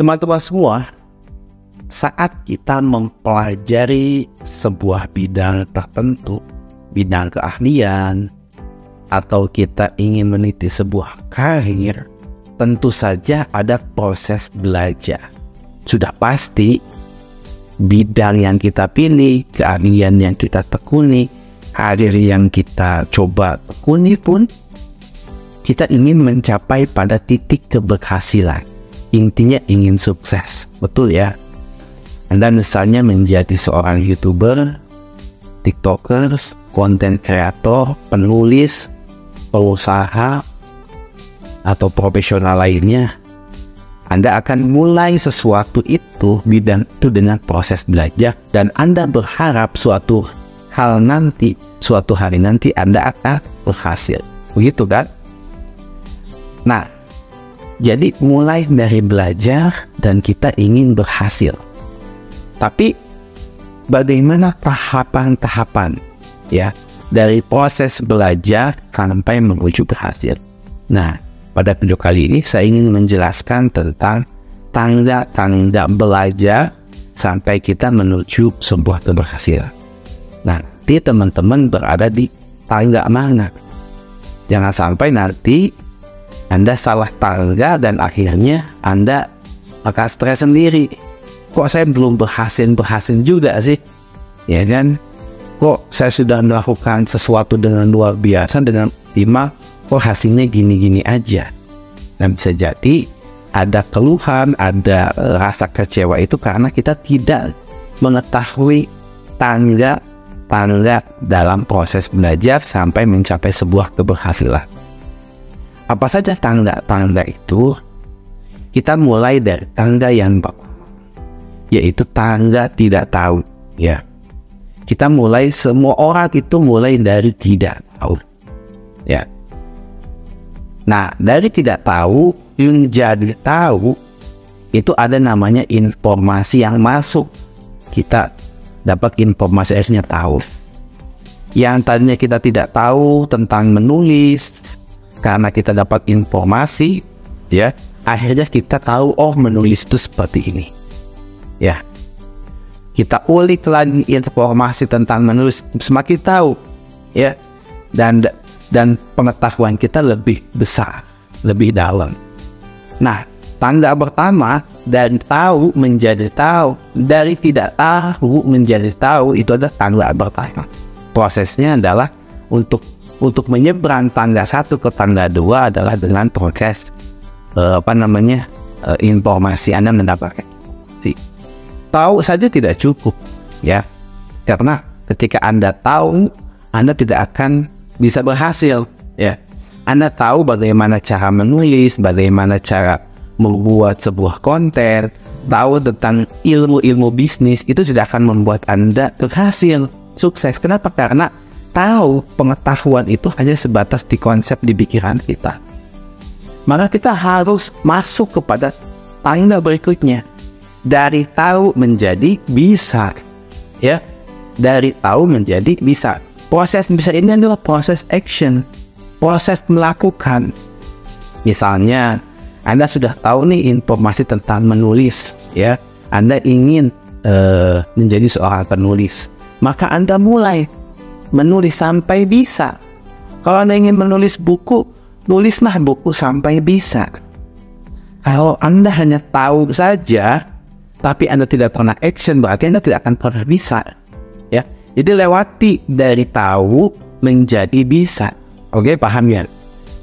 Teman-teman semua, saat kita mempelajari sebuah bidang tertentu, bidang keahlian, atau kita ingin meniti sebuah karir, tentu saja ada proses belajar. Sudah pasti, bidang yang kita pilih, keahlian yang kita tekuni, karir yang kita coba tekuni pun, kita ingin mencapai pada titik keberhasilan. Intinya ingin sukses, betul ya? Anda misalnya menjadi seorang YouTuber, TikTokers, konten kreator, penulis, pengusaha, atau profesional lainnya. Anda akan mulai sesuatu itu, bidang itu dengan proses belajar, dan Anda berharap suatu hari nanti Anda akan berhasil. Begitu kan? Nah, jadi mulai dari belajar dan kita ingin berhasil. Tapi bagaimana tahapan-tahapan ya dari proses belajar sampai menuju berhasil? Nah, pada video kali ini saya ingin menjelaskan tentang tanda-tanda belajar sampai kita menuju sebuah keberhasilan. Nah, nanti teman-teman berada di tangga mana? Jangan sampai nanti Anda salah tangga dan akhirnya Anda akan stres sendiri. Kok saya belum berhasil juga sih? Ya kan? Kok saya sudah melakukan sesuatu dengan luar biasa, dengan optimal, kok hasilnya gini-gini aja? Dan bisa jadi ada keluhan, ada rasa kecewa itu karena kita tidak mengetahui tangga dalam proses belajar sampai mencapai sebuah keberhasilan. Apa saja tangga itu? Kita mulai dari tangga yang pertama, yaitu tangga tidak tahu. Ya, kita mulai, semua orang itu mulai dari tidak tahu. Ya. Nah, dari tidak tahu menjadi tahu itu ada namanya informasi yang masuk. Kita dapat informasi, akhirnya tahu. Yang tadinya kita tidak tahu tentang menulis, karena kita dapat informasi, ya, akhirnya kita tahu, oh, menulis itu seperti ini. Ya, kita ulik lagi informasi tentang menulis, semakin tahu, ya, dan pengetahuan kita lebih besar, lebih dalam. Nah, tangga pertama, dari tahu menjadi tahu, dari tidak tahu menjadi tahu, itu adalah tangga pertama. Prosesnya adalah untuk menyeberang tangga 1 ke tangga 2 adalah dengan proses informasi. Anda mendapatkan tahu saja tidak cukup, ya, karena ketika Anda tahu, Anda tidak akan bisa berhasil, ya. Anda tahu bagaimana cara menulis, bagaimana cara membuat sebuah konten, tahu tentang ilmu bisnis, itu tidak akan membuat Anda berhasil, sukses. Kenapa? Karena tahu, pengetahuan itu hanya sebatas di konsep di pikiran kita. Maka kita harus masuk kepada tangga berikutnya. Dari tahu menjadi bisa. Ya, dari tahu menjadi bisa. Proses bisa ini adalah proses action, proses melakukan. Misalnya, Anda sudah tahu nih informasi tentang menulis, ya. Anda ingin menjadi seorang penulis. Maka Anda mulai menulis sampai bisa. Kalau Anda ingin menulis buku, nulislah buku sampai bisa. Kalau Anda hanya tahu saja, tapi Anda tidak pernah action, berarti Anda tidak akan pernah bisa. Ya, jadi lewati dari tahu menjadi bisa. Oke, paham ya?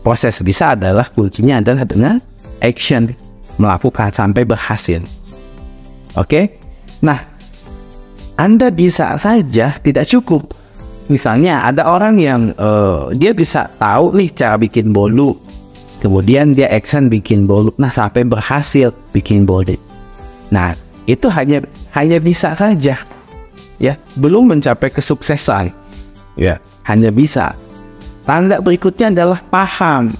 Proses bisa adalah kuncinya adalah dengan action, melakukan sampai berhasil. Oke, nah, Anda bisa saja tidak cukup. Misalnya ada orang yang dia bisa tahu nih cara bikin bolu, kemudian dia action bikin bolu, nah sampai berhasil bikin bolu. Nah, itu hanya bisa saja, ya, belum mencapai kesuksesan, ya, hanya bisa. Tanda berikutnya adalah paham,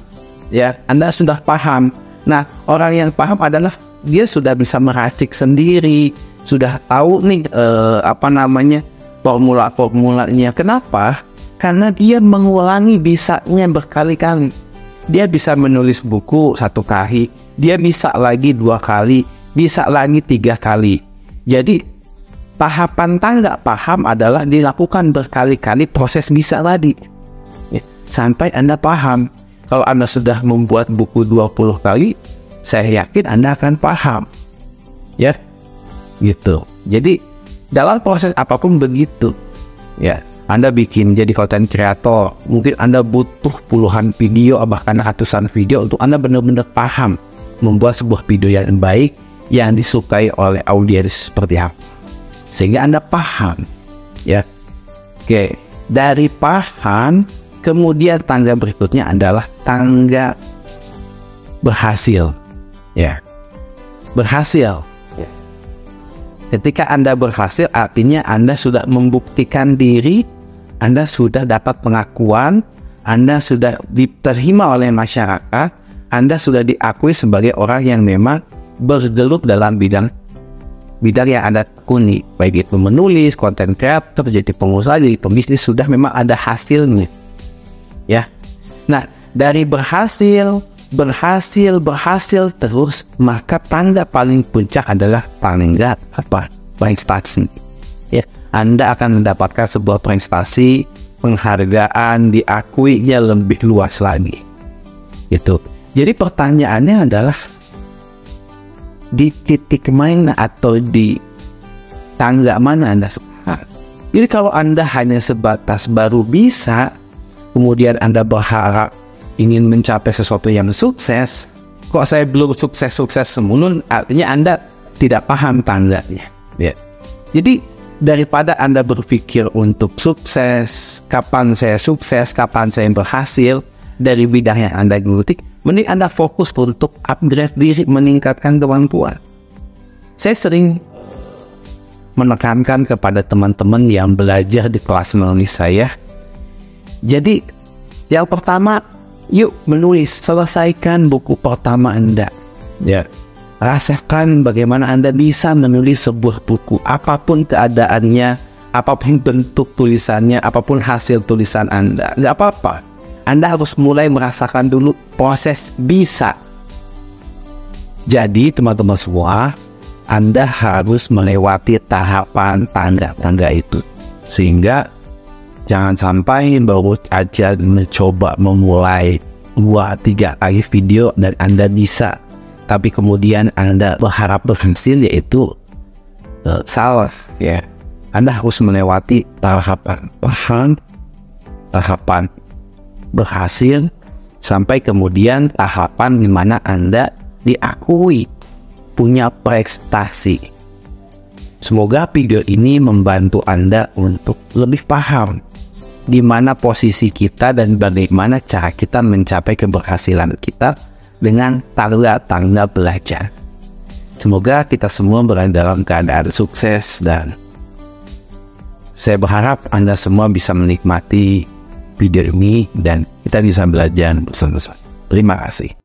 ya, Anda sudah paham. Nah, orang yang paham adalah dia sudah bisa meracik sendiri, sudah tahu nih formula-formulanya. Kenapa? Karena dia mengulangi bisanya berkali-kali. Dia bisa menulis buku 1 kali, dia bisa lagi 2 kali, bisa lagi 3 kali. Jadi tahapan tangga paham adalah dilakukan berkali-kali proses bisa tadi, ya, sampai Anda paham. Kalau Anda sudah membuat buku 20 kali, saya yakin Anda akan paham, ya, gitu. Jadi dalam proses apapun begitu, ya. Anda bikin jadi content creator, mungkin Anda butuh puluhan video, bahkan ratusan video untuk Anda benar-benar paham membuat sebuah video yang baik, yang disukai oleh audiens seperti apa, sehingga Anda paham, ya. Oke, dari paham, kemudian tangga berikutnya adalah tangga berhasil, ya. Berhasil. Ketika Anda berhasil, artinya Anda sudah membuktikan diri, Anda sudah dapat pengakuan, Anda sudah diterima oleh masyarakat, Anda sudah diakui sebagai orang yang memang bergelut dalam bidang yang Anda tekuni, baik itu menulis, content creator, jadi pengusaha, jadi pembisnis, sudah memang ada hasilnya, ya. Nah, dari berhasil terus, maka tangga paling puncak adalah paling prestasi, ya. Anda akan mendapatkan sebuah prestasi, penghargaan, diakuinya lebih luas lagi, gitu. Jadi pertanyaannya adalah di titik mana atau di tangga mana Anda sekarang. Jadi kalau Anda hanya sebatas baru bisa, kemudian Anda berharap ingin mencapai sesuatu yang sukses, kok saya belum sukses semulun, artinya Anda tidak paham tangganya, ya. Jadi daripada Anda berpikir untuk sukses, kapan saya sukses, kapan saya berhasil dari bidang yang Anda geluti, mending Anda fokus untuk upgrade diri, meningkatkan kemampuan. Saya sering menekankan kepada teman-teman yang belajar di kelas menulis saya. Jadi yang pertama, yuk menulis, selesaikan buku pertama Anda, ya. Rasakan bagaimana Anda bisa menulis sebuah buku, apapun keadaannya, apapun bentuk tulisannya, apapun hasil tulisan Anda, nggak apa-apa. Anda harus mulai merasakan dulu proses bisa. Jadi teman-teman semua, Anda harus melewati tahapan tangga-tangga itu, sehingga jangan sampai baru aja mencoba memulai 2-3 kali video dan Anda bisa, tapi kemudian Anda berharap berhasil, yaitu salah, ya. Anda harus melewati tahapan paham, tahapan berhasil, sampai kemudian tahapan di mana Anda diakui punya prestasi. Semoga video ini membantu Anda untuk lebih paham di mana posisi kita dan bagaimana cara kita mencapai keberhasilan kita dengan tangga-tangga belajar. Semoga kita semua berada dalam keadaan sukses, dan saya berharap Anda semua bisa menikmati video ini dan kita bisa belajar bersama-sama. Terima kasih.